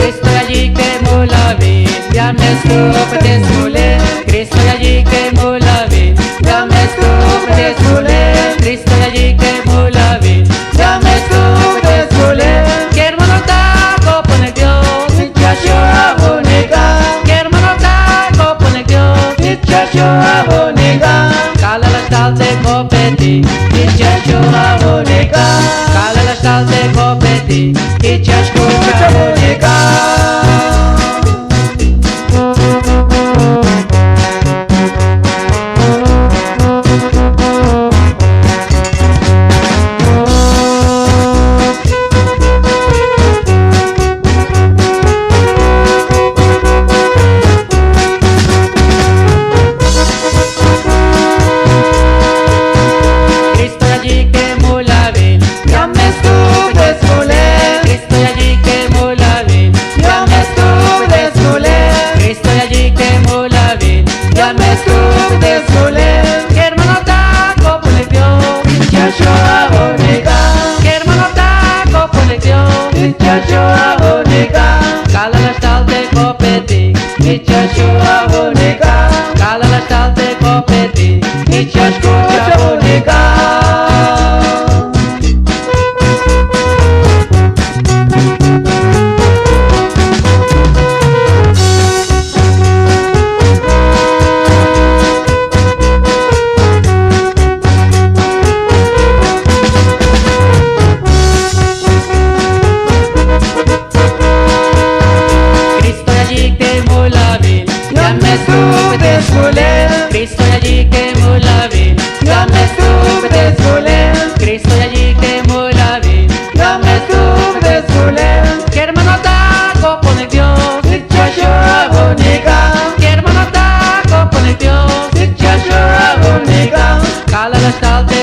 Cristo allí quemó la vid, ya me estuve de Zulén. Cristo allí quemó la vid, ya me estuve de Zulén. Que hermano taco pone Dios, Muchacho abonega, que hermano taco pone Dios. muchacho abonega, Cala la tal de copeti, muchacho abonega, cala la tal de copeti, y chasco abonega. Muchacho abonega, cala la tal de copeti, muchacho abonega, cala la tal de copeti, y chasco abonega. Cristo allí quemó la vid, ya me estuve de Zulén. Cristo allí quemó la vid, Ya me estuve de Zulén. que hermano taco pone Dios, Muchacho abonega, que hermano taco pone Dios. muchacho abonega, Cala la tal de